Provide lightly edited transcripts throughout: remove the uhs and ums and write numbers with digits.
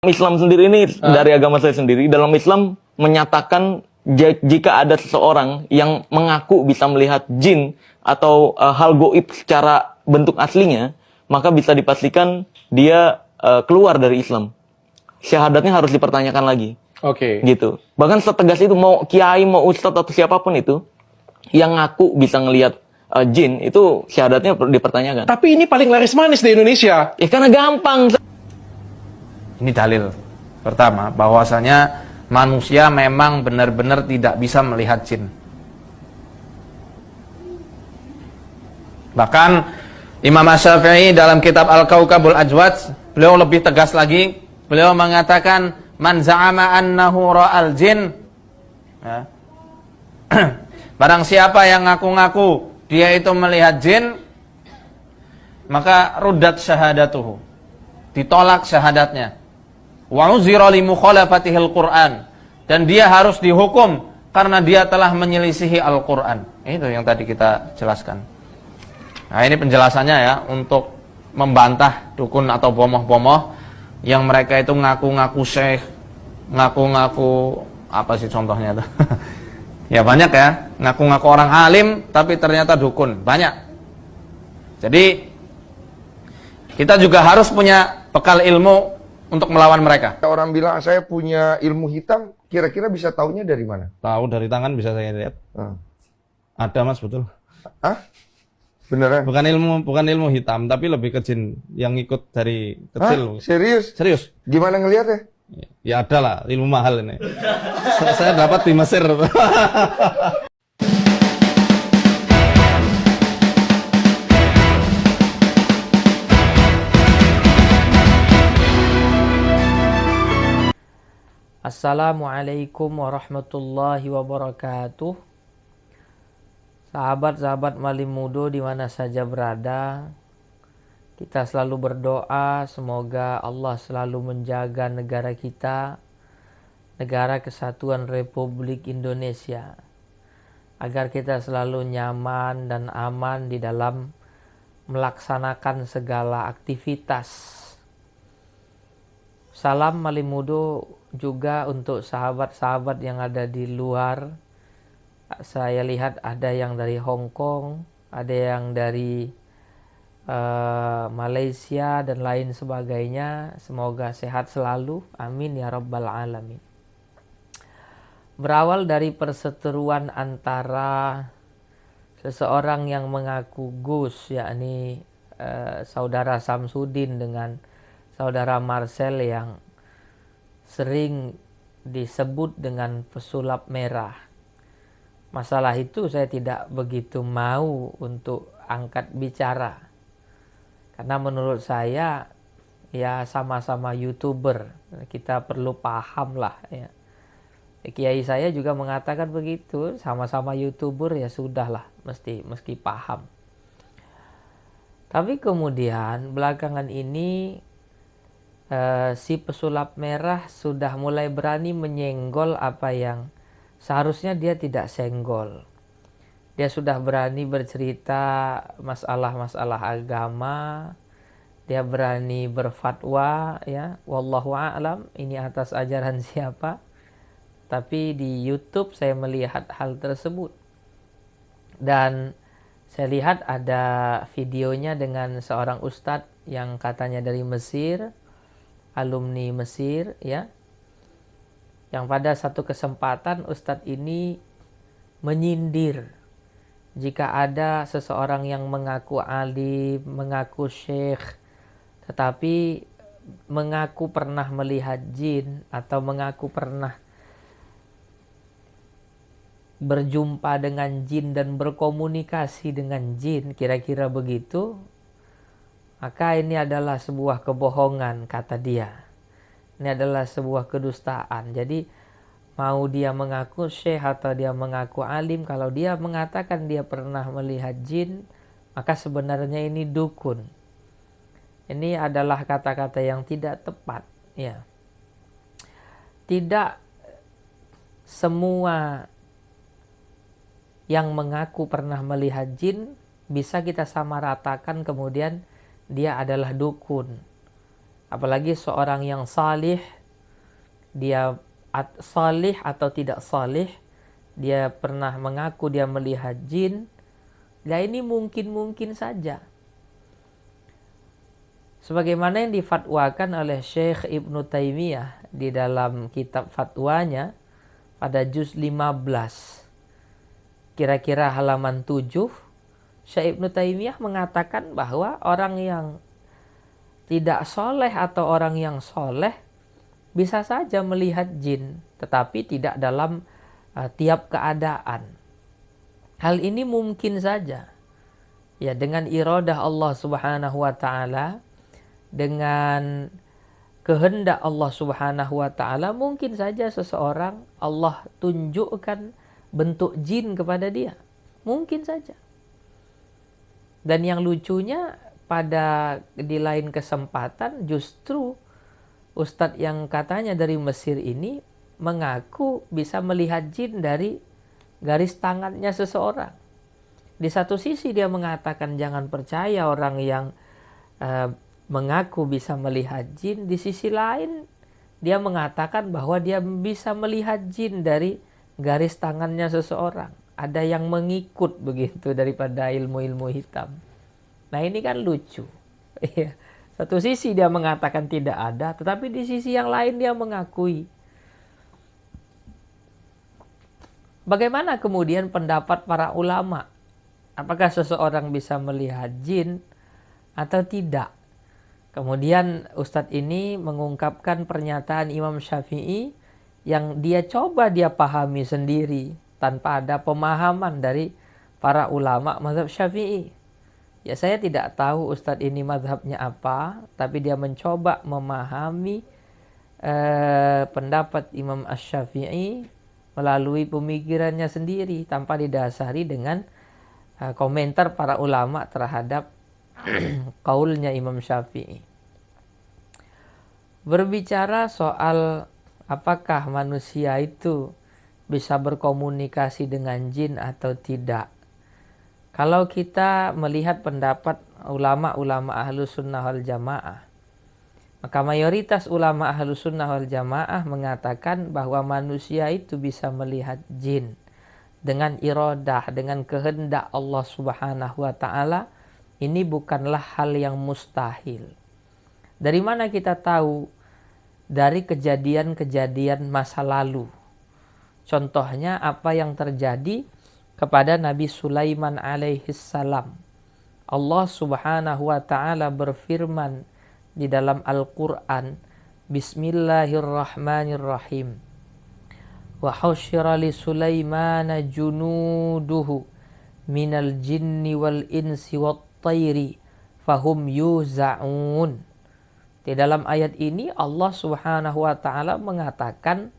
Islam sendiri ini, dari agama saya sendiri, dalam Islam menyatakan jika ada seseorang yang mengaku bisa melihat jin atau hal goib secara bentuk aslinya, maka bisa dipastikan dia keluar dari Islam. Syahadatnya harus dipertanyakan lagi. Oke. Gitu. Bahkan setegas itu, mau kiai, mau ustadz atau siapapun itu yang ngaku bisa ngelihat jin, itu syahadatnya dipertanyakan. Tapi ini paling laris manis di Indonesia. Ya karena gampang. Ini dalil pertama bahwasanya manusia memang benar-benar tidak bisa melihat jin. Bahkan Imam Asy-Syafi'i dalam kitab Al-Kaukabul Ajwad, beliau lebih tegas lagi. Beliau mengatakan, man za'ama annahu ra'al jin, ya. Barang siapa yang ngaku-ngaku dia itu melihat jin, maka ruddat syahadatuhu, ditolak syahadatnya. Wa uzira li mukhalafatihil Qur'an, dan dia harus dihukum karena dia telah menyelisihi Al-Qur'an. Itu yang tadi kita jelaskan. Nah, ini penjelasannya ya, untuk membantah dukun atau bomoh-bomoh yang mereka itu ngaku-ngaku syekh, ngaku-ngaku apa sih contohnya tuh? Ya banyak ya, ngaku-ngaku orang alim tapi ternyata dukun, banyak. Jadi kita juga harus punya bekal ilmu untuk melawan mereka. Orang bilang saya punya ilmu hitam, kira-kira bisa taunya dari mana? Tahu dari tangan bisa saya lihat. Ada Mas, betul. Hah? Beneran? Bukan ilmu hitam, tapi lebih ke jin yang ikut dari kecil. Hah? Serius? Serius? Gimana ngelihatnya? Ya ada lah, ilmu mahal ini. Saya dapat di Mesir. Assalamualaikum warahmatullahi wabarakatuh. Sahabat-sahabat Malim Mudo di mana saja berada, kita selalu berdoa semoga Allah selalu menjaga negara kita, negara kesatuan Republik Indonesia, agar kita selalu nyaman dan aman di dalam melaksanakan segala aktivitas. Salam Malim Mudo juga untuk sahabat-sahabat yang ada di luar. Saya lihat ada yang dari Hong Kong, ada yang dari Malaysia dan lain sebagainya. Semoga sehat selalu, amin ya rabbal alamin. Berawal dari perseteruan antara seseorang yang mengaku Gus, yakni saudara Samsudin, dengan saudara Marcel yang sering disebut dengan pesulap merah. Masalah itu saya tidak begitu mau untuk angkat bicara. Karena menurut saya ya sama-sama YouTuber, kita perlu paham lah ya. Kiai saya juga mengatakan begitu, sama-sama YouTuber ya sudahlah, mesti paham. Tapi kemudian belakangan ini si pesulap merah sudah mulai berani menyenggol apa yang seharusnya dia tidak senggol. Dia sudah berani bercerita masalah-masalah agama. Dia berani berfatwa ya, wallahu a'lam, ini atas ajaran siapa. Tapi di YouTube saya melihat hal tersebut. Dan saya lihat ada videonya dengan seorang ustadz yang katanya dari Mesir, alumni Mesir ya, yang pada satu kesempatan ustadz ini menyindir jika ada seseorang yang mengaku alim, mengaku syekh, tetapi mengaku pernah melihat jin atau mengaku pernah berjumpa dengan jin dan berkomunikasi dengan jin, kira-kira begitu, maka ini adalah sebuah kebohongan, kata dia. Ini adalah sebuah kedustaan. Jadi mau dia mengaku syekh atau dia mengaku alim, kalau dia mengatakan dia pernah melihat jin, maka sebenarnya ini dukun. Ini adalah kata-kata yang tidak tepat. Ya. Tidak semua yang mengaku pernah melihat jin bisa kita samaratakan kemudian dia adalah dukun. Apalagi seorang yang salih, dia salih atau tidak salih, dia pernah mengaku dia melihat jin. Nah ini mungkin-mungkin saja. Sebagaimana yang difatwakan oleh Syekh Ibnu Taimiyah di dalam kitab fatwanya pada juz 15. Kira-kira halaman 7, Syekh Ibnu Taimiyah mengatakan bahwa orang yang tidak soleh atau orang yang soleh bisa saja melihat jin, tetapi tidak dalam tiap keadaan. Hal ini mungkin saja. Ya, dengan iradah Allah Subhanahu wa taala, dengan kehendak Allah Subhanahu wa taala, mungkin saja seseorang Allah tunjukkan bentuk jin kepada dia. Mungkin saja. Dan yang lucunya pada di lain kesempatan justru ustadz yang katanya dari Mesir ini mengaku bisa melihat jin dari garis tangannya seseorang. Di satu sisi dia mengatakan jangan percaya orang yang mengaku bisa melihat jin. Di sisi lain dia mengatakan bahwa dia bisa melihat jin dari garis tangannya seseorang. Ada yang mengikut begitu daripada ilmu-ilmu hitam. Nah ini kan lucu. Satu sisi dia mengatakan tidak ada, tetapi di sisi yang lain dia mengakui. Bagaimana kemudian pendapat para ulama? Apakah seseorang bisa melihat jin atau tidak? Kemudian Ustadz ini mengungkapkan pernyataan Imam Syafi'i yang dia coba dia pahami sendiri tanpa ada pemahaman dari para ulama mazhab Syafi'i. Ya saya tidak tahu Ustadz ini mazhabnya apa, tapi dia mencoba memahami pendapat Imam Asy-Syafi'i melalui pemikirannya sendiri tanpa didasari dengan komentar para ulama terhadap kaulnya Imam Syafi'i. Berbicara soal apakah manusia itu bisa berkomunikasi dengan jin atau tidak. Kalau kita melihat pendapat ulama-ulama Ahlus Sunnah wal Jamaah, maka mayoritas ulama Ahlus Sunnah wal Jamaah mengatakan bahwa manusia itu bisa melihat jin dengan iradah, dengan kehendak Allah Subhanahu wa taala. Ini bukanlah hal yang mustahil. Dari mana kita tahu? Dari kejadian-kejadian masa lalu. Contohnya apa yang terjadi kepada Nabi Sulaiman alaihissalam. Allah Subhanahu wa taala berfirman di dalam Al-Qur'an, Bismillahirrahmanirrahim. Wa husyira li Sulaimana junuduhu minal jinni wal insi wat tayri fahum yuza'un. Di dalam ayat ini Allah Subhanahu wa taala mengatakan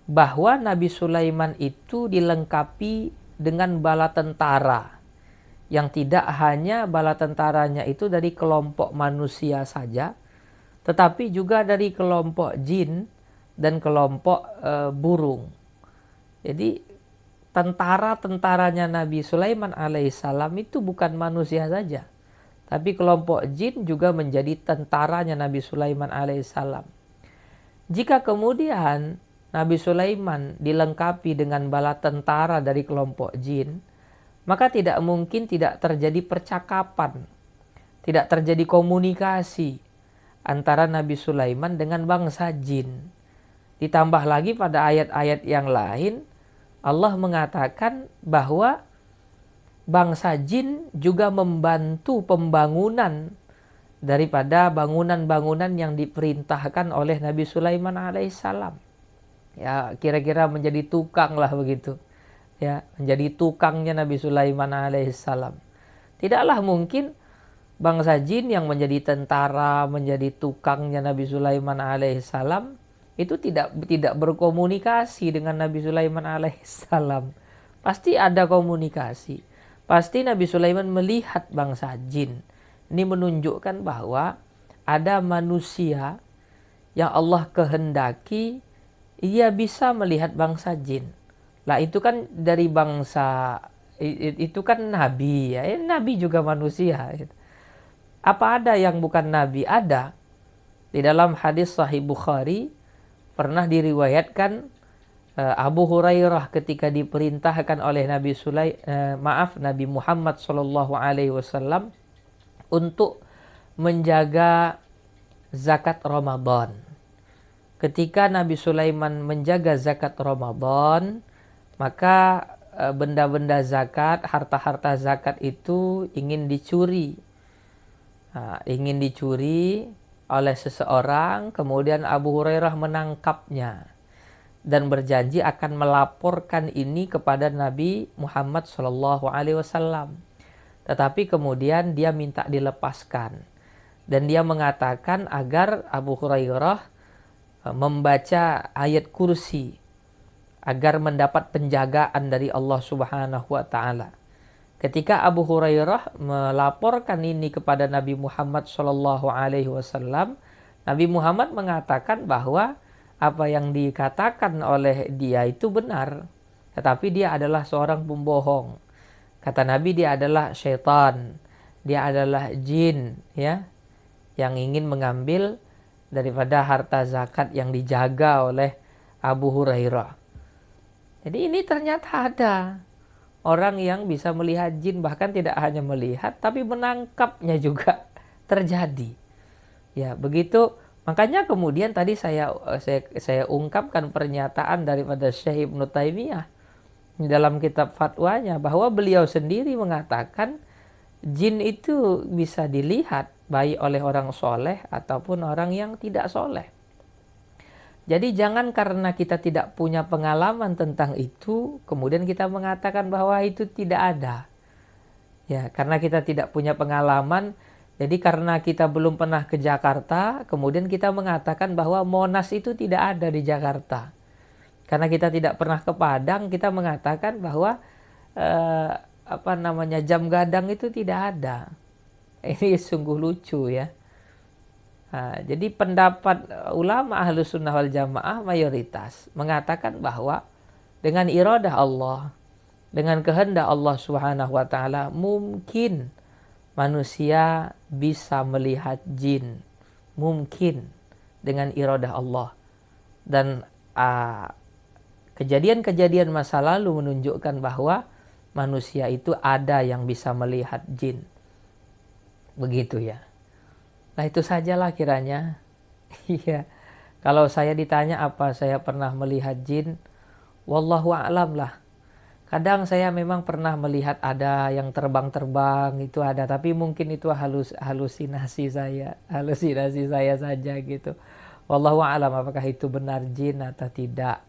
bahwa Nabi Sulaiman itu dilengkapi dengan bala tentara, yang tidak hanya bala tentaranya itu dari kelompok manusia saja, tetapi juga dari kelompok jin dan kelompok burung. Jadi tentara-tentaranya Nabi Sulaiman alaihissalam itu bukan manusia saja, tapi kelompok jin juga menjadi tentaranya Nabi Sulaiman alaihissalam. Jika kemudian Nabi Sulaiman dilengkapi dengan bala tentara dari kelompok jin, maka tidak mungkin tidak terjadi percakapan, tidak terjadi komunikasi antara Nabi Sulaiman dengan bangsa jin. Ditambah lagi pada ayat-ayat yang lain, Allah mengatakan bahwa bangsa jin juga membantu pembangunan daripada bangunan-bangunan yang diperintahkan oleh Nabi Sulaiman alaihissalam. Ya, kira-kira menjadi tukang lah begitu. Ya, menjadi tukangnya Nabi Sulaiman alaihissalam. Tidaklah mungkin bangsa jin yang menjadi tentara, menjadi tukangnya Nabi Sulaiman alaihissalam itu tidak berkomunikasi dengan Nabi Sulaiman alaihissalam. Pasti ada komunikasi. Pasti Nabi Sulaiman melihat bangsa jin. Ini menunjukkan bahwa ada manusia yang Allah kehendaki ia bisa melihat bangsa jin. Lah itu kan dari bangsa, itu kan nabi ya. Nabi juga manusia. Apa ada yang bukan nabi? Ada. Di dalam hadis Sahih Bukhari pernah diriwayatkan Abu Hurairah ketika diperintahkan oleh Nabi Muhammad Shallallahu Alaihi Wasallam untuk menjaga zakat Ramadan. Ketika Nabi Sulaiman menjaga zakat Ramadan, maka benda-benda zakat, harta-harta zakat itu ingin dicuri. Ingin dicuri oleh seseorang, kemudian Abu Hurairah menangkapnya dan berjanji akan melaporkan ini kepada Nabi Muhammad SAW. Tetapi kemudian dia minta dilepaskan dan dia mengatakan agar Abu Hurairah membaca ayat kursi agar mendapat penjagaan dari Allah Subhanahu wa taala. Ketika Abu Hurairah melaporkan ini kepada Nabi Muhammad SAW, Nabi Muhammad mengatakan bahwa apa yang dikatakan oleh dia itu benar, tetapi dia adalah seorang pembohong. Kata Nabi, dia adalah syaitan, dia adalah jin, ya, yang ingin mengambil daripada harta zakat yang dijaga oleh Abu Hurairah. Jadi ini ternyata ada orang yang bisa melihat jin, bahkan tidak hanya melihat tapi menangkapnya juga terjadi. Ya, begitu. Makanya kemudian tadi saya ungkapkan pernyataan daripada Syekh Ibnu Taimiyah dalam kitab fatwanya bahwa beliau sendiri mengatakan jin itu bisa dilihat baik oleh orang soleh ataupun orang yang tidak soleh. Jadi jangan karena kita tidak punya pengalaman tentang itu, kemudian kita mengatakan bahwa itu tidak ada. Ya, karena kita tidak punya pengalaman, jadi karena kita belum pernah ke Jakarta, kemudian kita mengatakan bahwa Monas itu tidak ada di Jakarta. Karena kita tidak pernah ke Padang, kita mengatakan bahwa jam gadang itu tidak ada. Ini sungguh lucu ya. Jadi pendapat ulama Ahlus Sunnah wal Jamaah mayoritas mengatakan bahwa dengan iradah Allah, dengan kehendak Allah Subhanahu wa taala, mungkin manusia bisa melihat jin. Mungkin dengan iradah Allah. Dan kejadian-kejadian masa lalu menunjukkan bahwa manusia itu ada yang bisa melihat jin. Begitu ya. Nah itu sajalah kiranya. Iya. Kalau saya ditanya apa saya pernah melihat jin, wallahu a'lam lah. Kadang saya memang pernah melihat ada yang terbang-terbang, itu ada, tapi mungkin itu halusinasi saya saja gitu. Wallahu a'lam apakah itu benar jin atau tidak.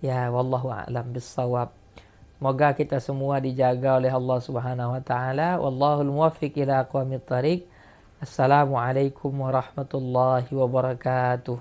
Ya wallahu a'lam bissawab. Semoga kita semua dijaga oleh Allah Subhanahu wa taala. Wallahul muwaffiq ila aqwamit thariq. Assalamualaikum warahmatullahi wabarakatuh.